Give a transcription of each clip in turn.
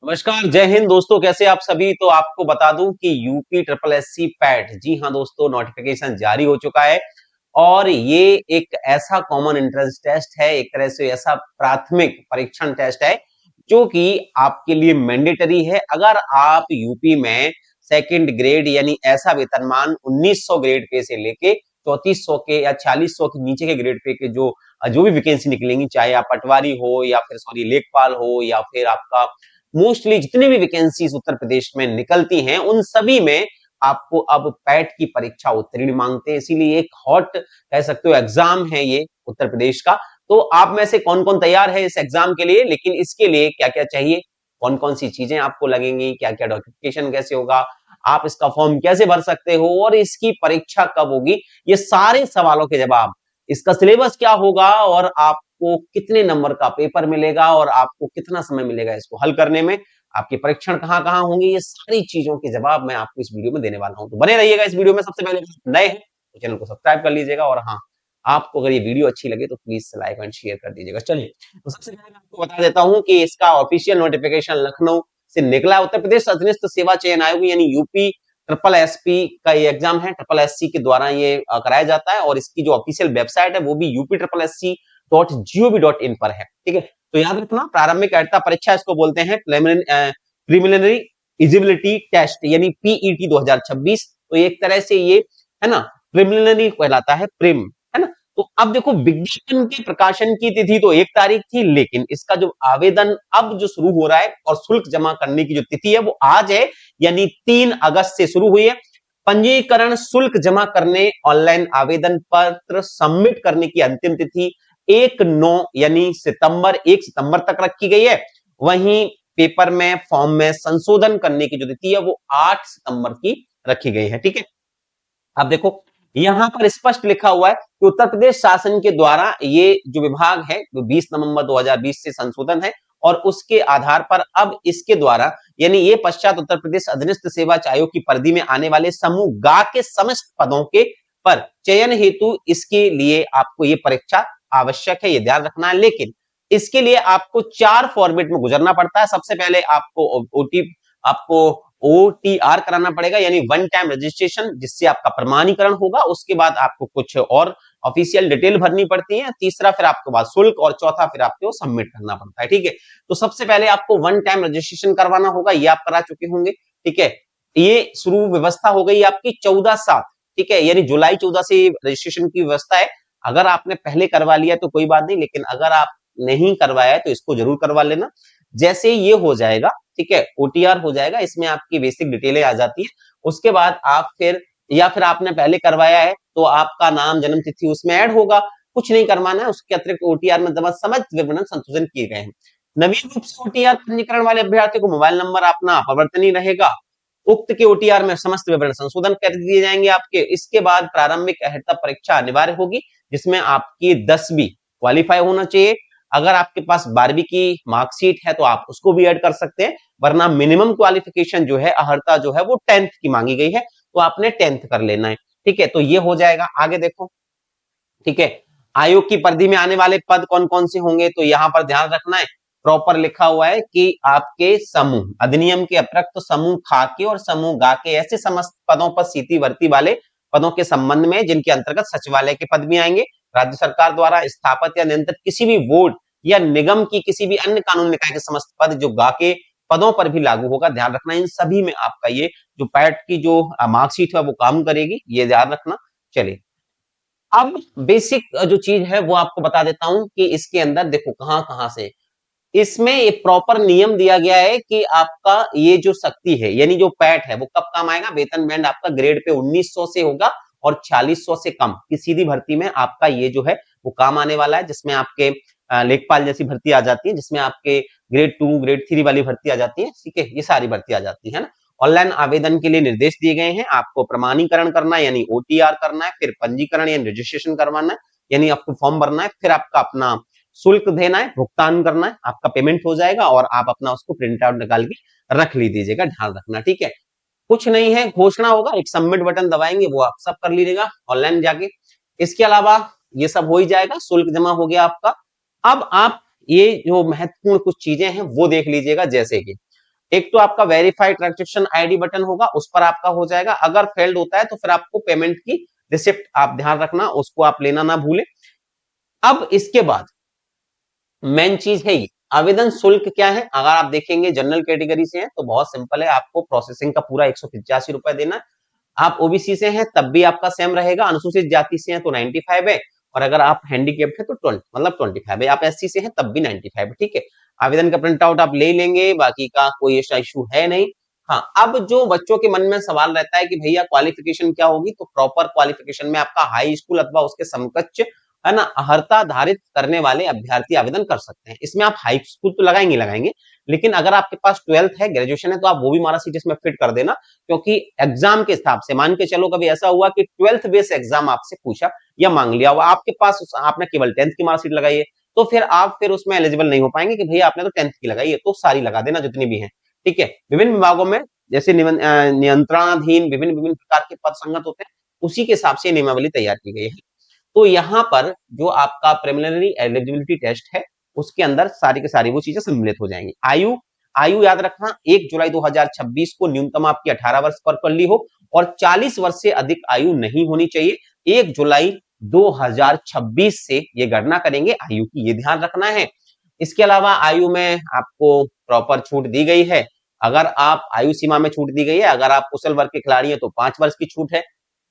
नमस्कार, जय हिंद दोस्तों। कैसे आप सभी। तो आपको बता दूं कि यूपी ट्रिपल एससी पैट, जी हाँ दोस्तों, नोटिफिकेशन जारी हो चुका है। और ये एक ऐसा कॉमन एंट्रेंस टेस्ट है, एक तरह से ऐसा प्राथमिक परीक्षण टेस्ट है जो कि आपके लिए मैंडेटरी है। अगर आप यूपी में सेकंड ग्रेड यानी ऐसा वेतनमान 1900 ग्रेड पे से लेके 3400 के या 4600 के नीचे के ग्रेड पे के जो जो भी वैकेंसी निकलेंगी, चाहे आप पटवारी हो या फिर सॉरी लेखपाल हो या फिर आपका मोस्टली जितनी भी वैकेंसीज उत्तर प्रदेश में निकलती हैं, उन सभी में आपको अब पैट की परीक्षा उत्तीर्ण मांगते हैं। इसीलिए एक हॉट कह सकते हो एग्जाम है ये उत्तर प्रदेश का। तो आप में से कौन-कौन तैयार है इस एग्जाम के लिए, लेकिन इसके लिए क्या-क्या चाहिए, कौन-कौन सी चीजें आपको लगेंगी, क्या-क्या डॉक्यूमेंटेशन कैसे होगा, आप इसका फॉर्म कैसे भर सकते हो और इसकी परीक्षा कब होगी, ये सारे सवालों के जवाब, इसका सिलेबस क्या होगा और आपको कितने नंबर का पेपर मिलेगा और आपको कितना समय मिलेगा इसको हल करने में, आपके परीक्षण कहाँ-कहाँ होंगे, ये सारी चीजों के जवाब मैं आपको इस वीडियो में देने वाला हूं। तो बने रहिएगा इस वीडियो में। सबसे पहले नए हैं तो चैनल को सब्सक्राइब कर लीजिएगा और हाँ, आपको अगर ये वीडियो अच्छी लगे तो प्लीज लाइक एंड शेयर कर दीजिएगा। चलिए, तो सबसे पहले मैं आपको बता देता हूं कि इसका ऑफिशियल नोटिफिकेशन लखनऊ से निकला है। उत्तर प्रदेश अधीनस्थ सेवा चयन आयोग यानी यूपी ट्रिपल एसपी का ये एग्जाम है, ट्रिपल एससी के द्वारा ये कराया जाता है और इसकी जो ऑफिशियल वेबसाइट है वो भी uptripplesc.gov.in पर है। ठीक है, तो याद रखना, प्रारंभिक अर्हता परीक्षा इसको बोलते हैं, प्रिलिमिनरी एलिजिबिलिटी टेस्ट यानी पीईटी 2026। तो एक तरह से ये है ना, प्रिलिमिनरी कहलाता है, प्रिम, है ना। तो अब देखो, विज्ञापन के प्रकाशन की तिथि तो 1 तारीख थी, लेकिन इसका जो आवेदन अब जो शुरू हो रहा है और शुल्क जमा करने की जो तिथि है वो आज है, यानी 3 अगस्त से शुरू हुई है। पंजीकरण शुल्क जमा करने ऑनलाइन आवेदन पत्र सबमिट करने की अंतिम तिथि 1/9 यानी सितंबर 1 सितंबर तक रखी गई है। वहीं पेपर में फॉर्म में संशोधन करने की जो तिथि है वो 8 सितंबर की रखी गई है। ठीक है, अब देखो, यहां पर स्पष्ट लिखा हुआ है कि उत्तर प्रदेश शासन के द्वारा ये जो विभाग है वो 20 नवंबर 2020 से संशोधन है और उसके आधार पर अब इसके द्वारा यानी ये पश्चात उत्तर प्रदेश अधीनस्थ सेवा आयोग की परिधि में आने वाले समूह गा के समस्त पदों के पर चयन हेतु इसके लिए आपको ये परीक्षा आवश्यक है, ये ध्यान रखना है। लेकिन इसके लिए आपको 4 फॉर्मेट में गुजरना पड़ता है। सबसे पहले आपको ओटीआर कराना पड़ेगा यानी वन टाइम रजिस्ट्रेशन, जिससे आपका प्रमाणीकरण होगा। उसके बाद आपको कुछ और ऑफिशियल डिटेल भरनी पड़ती है। तीसरा फिर आपके पास शुल्क और चौथा फिर आपको सबमिट करना पड़ता है। ठीक है, तो सबसे पहले आपको वन टाइम रजिस्ट्रेशन करवाना होगा, ये आप करा चुके होंगे। ठीक है, ये शुरू व्यवस्था हो गई आपकी 14/7। ठीक है, यानी जुलाई 14 से रजिस्ट्रेशन की व्यवस्था है। अगर आपने पहले करवा लिया तो कोई बात नहीं, लेकिन अगर आप नहीं करवाया है तो इसको जरूर करवा लेना। जैसे ये हो जाएगा, ठीक है, ओटीआर हो जाएगा, इसमें आपकी बेसिक डिटेलें आ जाती है। उसके बाद आप फिर या फिर आपने पहले करवाया है तो आपका नाम जन्म तिथि उसमें ऐड होगा, कुछ नहीं करवाना है। उसके अतिरिक्त ओटीआर में समस्त विवरण संशोधन किए गए हैं। नवीन रूप से ओटीआर पंजीकरण वाले अभ्यर्थी को मोबाइल नंबर अपना अपरिवर्तनीय रहेगा। उक्त के ओटीआर में समस्त विवरण संशोधन कर दिए जाएंगे आपके। इसके बाद प्रारंभिक अर्हता परीक्षा अनिवार्य होगी, जिसमें आपकी 10वीं क्वालिफाई होना चाहिए। अगर आपके पास 12वीं की मार्कशीट है तो आप उसको भी ऐड कर सकते हैं, वरना मिनिमम क्वालिफिकेशन जो है, अर्हता जो है वो 10th की मांगी गई है, तो आपने 10th कर लेना है। ठीक है, तो ये हो जाएगा। आगे देखो, ठीक है, आयोग की परिधि में आने वाले पद कौन कौन से होंगे, तो यहां पर ध्यान रखना है, प्रॉपर लिखा हुआ है कि आपके समूह अधिनियम के अतिरिक्त समूह खा के और समूह गा के ऐसे समस्त पदों पर सीधी भर्ती वाले पदों के संबंध में, जिनके अंतर्गत सचिवालय के पद भी आएंगे, राज्य सरकार द्वारा स्थापित या नियंत्रित किसी भी बोर्ड या निगम की किसी भी अन्य कानून निकाय के समस्त पद जो गा के पदों पर भी लागू होगा। ध्यान रखना, इन सभी में आपका ये जो पैट की जो मार्कशीट है वो काम करेगी, ये ध्यान रखना। चलिए, अब बेसिक जो चीज है वो आपको बता देता हूं कि इसके अंदर देखो कहां कहां से इसमें ये प्रॉपर नियम दिया गया है कि आपका ये जो शक्ति है यानी जो पैट है वो कब काम आएगा। वेतन बैंड आपका ग्रेड पे 1900 से होगा और 4600 से कम की सीधी भर्ती में आपका ये जो है वो काम आने वाला है, जिसमें आपके लेखपाल जैसी भर्ती आ जाती है, जिसमें आपके ग्रेड 2 ग्रेड 3 वाली भर्ती आ जाती है। ठीक है, ये सारी भर्ती आ जाती है ना। ऑनलाइन आवेदन के लिए निर्देश दिए गए हैं। आपको प्रमाणीकरण करना है यानी ओटीआर करना है, फिर पंजीकरण यानी रजिस्ट्रेशन करवाना है, यानी आपको फॉर्म भरना है, फिर आपका अपना शुल्क देना है, भुगतान करना है, आपका पेमेंट हो जाएगा और आप अपना उसको प्रिंट आउट निकाल के रख लीजिएगा। ध्यान रखना, ठीक है, कुछ नहीं है, घोषणा होगा, एक सबमिट बटन दबाएंगे, वो आप सब कर लीजिएगा ऑनलाइन जाके। इसके अलावा ये सब हो ही जाएगा, शुल्क जमा हो गया आपका। अब आप ये जो महत्वपूर्ण कुछ चीजें हैं वो देख लीजिएगा, जैसे कि एक तो आपका वेरीफाइड ट्रांजेक्शन आईडी बटन होगा, उस पर आपका हो जाएगा। अगर फेल्ड होता है तो फिर आपको पेमेंट की रिसिप्ट आप ध्यान रखना, उसको आप लेना ना भूलें। अब इसके बाद मेन चीज है ये, आवेदन शुल्क क्या है। अगर आप देखेंगे जनरल कैटेगरी से हैं तो बहुत सिंपल है, आपको प्रोसेसिंग का पूरा 185 रुपए देना है। आप ओबीसी से हैं तब भी आपका सेम रहेगा, अनुसूचित जाति से हैं तो 95 है, और अगर आप हैंडीकैप्ड है तो 20 मतलब 25 है, आप एससी से हैं तब भी 95 है, ठीक है। आवेदन का प्रिंट आउट आप ले लेंगे, बाकी का कोई ऐसा इशू है नहीं। हाँ, अब जो बच्चों के मन में सवाल रहता है कि भैया क्वालिफिकेशन क्या होगी, तो प्रॉपर क्वालिफिकेशन में आपका हाई स्कूल अथवा उसके समकक्ष है ना अर्हता धारित करने वाले अभ्यर्थी आवेदन कर सकते हैं। इसमें आप हाई स्कूल तो लगाएंगे लगाएंगे, लेकिन अगर आपके पास 12th है, ग्रेजुएशन है, तो आप वो भी मार्कशीट इसमें फिट कर देना, क्योंकि एग्जाम के हिसाब से मान के चलो कभी ऐसा हुआ कि 12th बेस एग्जाम आपसे पूछा या मांग लिया हुआ, आपके पास आपने केवल 10th की मार्कशीट लगाई है, तो फिर आप फिर उसमें एलिजिबल नहीं हो पाएंगे कि भैया आपने तो 10th की लगाई है, तो सारी लगा देना जितनी भी है, ठीक है। विभिन्न विभागों में जैसे नियंत्रणाधीन विभिन्न विभिन्न प्रकार के पद संगत होते हैं, उसी के हिसाब से नियमावली तैयार की गई है। तो यहाँ पर जो आपका प्रिलिमिनरी एलिजिबिलिटी टेस्ट है, उसके अंदर सारी की सारी वो चीजें सम्मिलित हो जाएंगी। आयु आयु याद रखना, 1 जुलाई 2026 को न्यूनतम आपकी 18 वर्ष पर कर ली हो, और 40 वर्ष से अधिक आयु नहीं होनी चाहिए। 1 जुलाई 2026 से ये गणना करेंगे आयु की, ये ध्यान रखना है। इसके अलावा आयु में आपको प्रॉपर छूट दी गई है। अगर आप आयु सीमा में छूट दी गई है, अगर आप कुशल वर्ग के खिलाड़ी हैं तो 5 वर्ष की छूट है,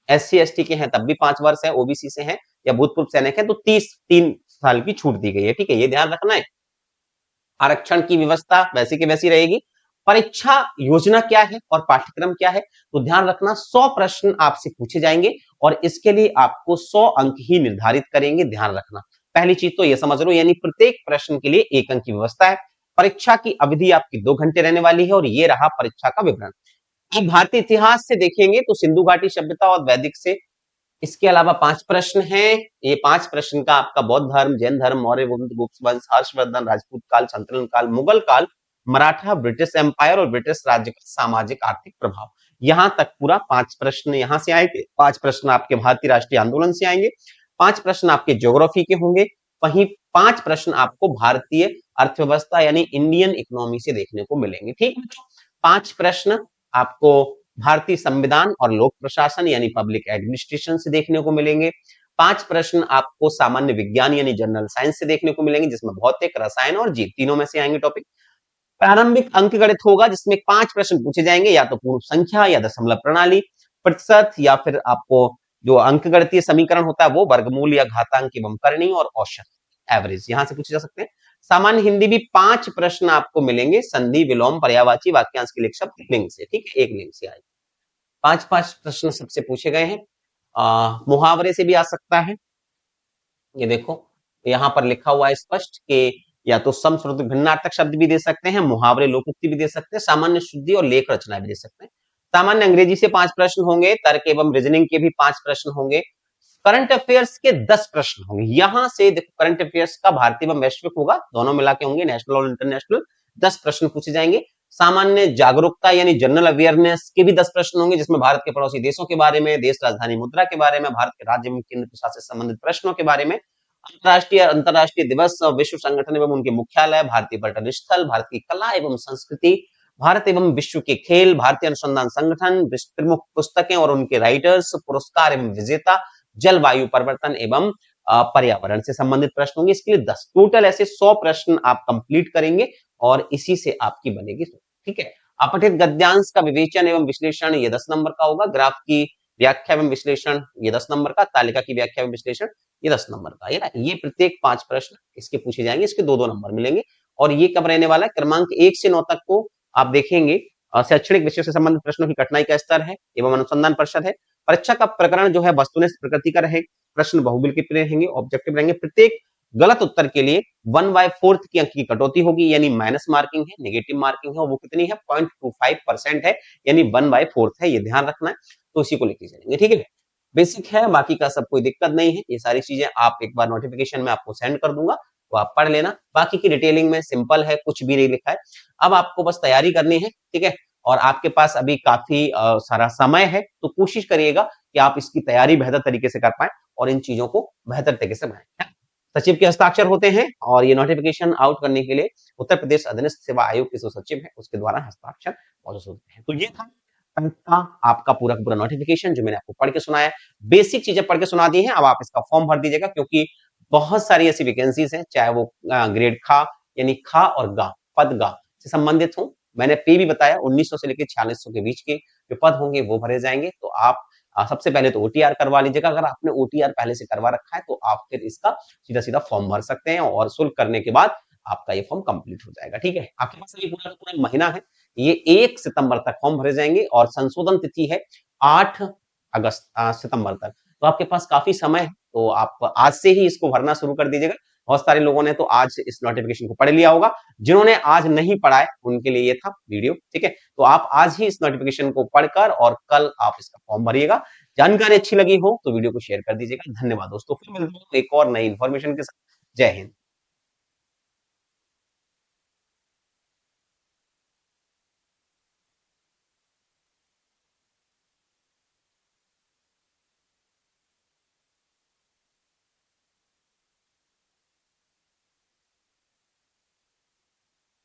एससी एसटी के हैं तब भी 5 वर्ष है, ओबीसी से हैं या भूतपूर्व सैनिक है तो 3 साल की छूट दी गई है, ठीक है, ये ध्यान रखना है। आरक्षण की व्यवस्था वैसी की वैसी रहेगी। परीक्षा योजना क्या है और पाठ्यक्रम क्या है, तो ध्यान रखना 100 प्रश्न आपसे पूछे जाएंगे, और इसके लिए आपको 100 अंक ही निर्धारित करेंगे, ध्यान रखना। पहली चीज तो ये समझ लो, यानी प्रत्येक प्रश्न के लिए 1 अंक की व्यवस्था है। परीक्षा की अवधि आपकी 2 घंटे रहने वाली है, और ये रहा परीक्षा का विवरण। अब भारतीय इतिहास से देखेंगे तो सिंधु घाटी सभ्यता और वैदिक से, इसके अलावा 5 प्रश्न हैं। ये 5 प्रश्न का आपका बौद्ध धर्म, जैन धर्म, मौर्य गुप्त वंश, हर्षवर्धन, राजपूत काल, संतुलन काल, मुगल काल, मराठा, ब्रिटिश एम्पायर और ब्रिटिश राज्य का सामाजिक आर्थिक प्रभाव, यहां तक पूरा 5 प्रश्न यहां से आएंगे। 5 प्रश्न आपके भारतीय राष्ट्रीय आंदोलन से आएंगे, 5 प्रश्न आपके ज्योग्राफी के होंगे, वहीं 5 प्रश्न आपको भारतीय अर्थव्यवस्था यानी इंडियन इकोनॉमी से देखने को मिलेंगे, ठीक है। 5 प्रश्न आपको भारतीय संविधान और लोक प्रशासन यानी पब्लिक एडमिनिस्ट्रेशन से देखने को मिलेंगे। 5 प्रश्न आपको सामान्य विज्ञान यानी जनरल साइंस से देखने को मिलेंगे, जिसमें भौतिक, रसायन और जीव तीनों में से आएंगे टॉपिक। प्रारंभिक अंकगणित होगा, जिसमें 5 प्रश्न पूछे जाएंगे, या तो पूर्ण संख्या या दशमलव प्रणाली, प्रतिशत, या फिर आपको जो अंकगणितीय समीकरण होता है वो वर्गमूल या घातांक एवं करनी, और औसत एवरेज यहां से पूछे जा सकते हैं। सामान्य हिंदी भी 5 प्रश्न आपको मिलेंगे, संधि, विलोम, पर्यायवाची, वाक्यांश के लिए शब्द, लिंग से, ठीक है, एक लिंग से आए। 5 प्रश्न सबसे पूछे गए हैं। मुहावरे से भी आ सकता है, ये देखो यहाँ पर लिखा हुआ है स्पष्ट कि या तो समश्रुत भिन्नार्थक शब्द भी दे सकते हैं, मुहावरे लोकोक्ति भी दे सकते हैं, सामान्य शुद्धि और लेख रचना भी दे सकते हैं। सामान्य अंग्रेजी से 5 प्रश्न होंगे, तर्क एवं रीजनिंग के भी 5 प्रश्न होंगे, करंट अफेयर्स के 10 प्रश्न होंगे। यहां से देखो करंट अफेयर्स का भारतीय एवं वैश्विक होगा, दोनों मिला के होंगे, नेशनल और इंटरनेशनल। 10 प्रश्न पूछे जाएंगे। सामान्य जागरूकता यानी जनरल अवेयरनेस के भी 10 प्रश्न होंगे, जिसमें भारत के पड़ोसी देशों के बारे में, देश राजधानी मुद्रा के बारे में, भारत के राज्य एवं केंद्र प्रशासित से संबंधित प्रश्नों के बारे में, अंतरराष्ट्रीय अंतरराष्ट्रीय दिवस, विश्व संगठन एवं उनके मुख्यालय, भारतीय पर्यटन स्थल, भारत की कला एवं संस्कृति, भारत एवं विश्व के खेल, भारतीय अनुसंधान संगठन, प्रमुख पुस्तकें और उनके राइटर्स, पुरस्कार एवं विजेता, जलवायु परिवर्तन एवं पर्यावरण से संबंधित प्रश्न होंगे। इसके लिए 10 टोटल ऐसे 100 प्रश्न आप कंप्लीट करेंगे, और इसी से आपकी बनेगी, ठीक है। अपठित गद्यांश का विवेचन एवं विश्लेषण ये 10 नंबर का होगा, ग्राफ की व्याख्या एवं विश्लेषण ये 10 नंबर का, तालिका की व्याख्या एवं विश्लेषण ये 10 नंबर का। ये प्रत्येक 5 प्रश्न इसके पूछे जाएंगे, इसके 2-2 नंबर मिलेंगे। और ये कब रहने वाला है, क्रमांक 1 से 9 तक को आप देखेंगे शैक्षणिक विषयों से संबंधित प्रश्नों की कठिनाई का स्तर है एवं अनुसंधान परिषद है। परीक्षा का प्रकरण जो है वस्तुनिष्ठ प्रकृति का रहेगा, प्रश्न बहुबिल के रहेंगे, ऑब्जेक्टिव रहेंगे। प्रत्येक गलत उत्तर के लिए 1/4 की अंक की कटौती होगी, यानी माइनस मार्किंग है, नेगेटिव मार्किंग है, वो कितनी है 0.25% है, यानी 1/4 है, ये ध्यान रखना है। तो इसी को लेके चलेंगे, ठीक है। बेसिक है, बाकी का सब कोई दिक्कत नहीं है। ये सारी चीजें आप एक बार नोटिफिकेशन में आपको सेंड कर दूंगा, तो आप पढ़ लेना। बाकी की डिटेलिंग में सिंपल है, कुछ भी नहीं लिखा है। अब आपको बस तैयारी करनी है, ठीक है। और आपके पास अभी काफी सारा समय है, तो कोशिश करिएगा कि आप इसकी तैयारी बेहतर तरीके से कर पाए और इन चीजों को बेहतर तरीके से बनाएं। सचिव के हस्ताक्षर होते हैं और ये नोटिफिकेशन आउट करने के लिए उत्तर प्रदेश अधीनस्थ सेवा आयोग के जो सचिव है उसके द्वारा हस्ताक्षर मौजूद होते हैं। तो ये था का आपका पूरा का पूरा नोटिफिकेशन जो मैंने आपको पढ़ के सुनाया। बेसिक चीजें पढ़ के सुना दी हैं, अब आप इसका फॉर्म भर दीजिएगा क्योंकि बहुत सारी ऐसी वैकेंसीज हैं, चाहे वो ग्रेड खा यानी खा और गा पद गा से संबंधित हो। मैंने पे भी बताया 1900 से लेकर 4600 के बीच के जो पद होंगे वो भरे जाएंगे। तो आप सबसे पहले तो ओटीआर करवा लीजिएगा। अगर आपने ओटीआर पहले से करवा रखा है तो आप फिर इसका सीधा सीधा फॉर्म भर सकते हैं और शुल्क करने के बाद आपका ये फॉर्म कंप्लीट हो जाएगा। ठीक है, आपके पास ये पूरा पूरा महीना है। ये 1 सितंबर तक फॉर्म भरे जाएंगे और संशोधन तिथि है 8 सितंबर तक। तो आपके पास काफी समय है, तो आप आज से ही इसको भरना शुरू कर दीजिएगा। बहुत सारे लोगों ने तो आज इस नोटिफिकेशन को पढ़ लिया होगा। जिन्होंने आज नहीं पढ़ा है उनके लिए ये था वीडियो। ठीक है, तो आप आज ही इस नोटिफिकेशन को पढ़कर और कल आप इसका फॉर्म भरिएगा। जानकारी अच्छी लगी हो तो वीडियो को शेयर कर दीजिएगा। धन्यवाद दोस्तों, फिर मिलते हैं एक और नई इन्फॉर्मेशन के साथ। जय हिंद।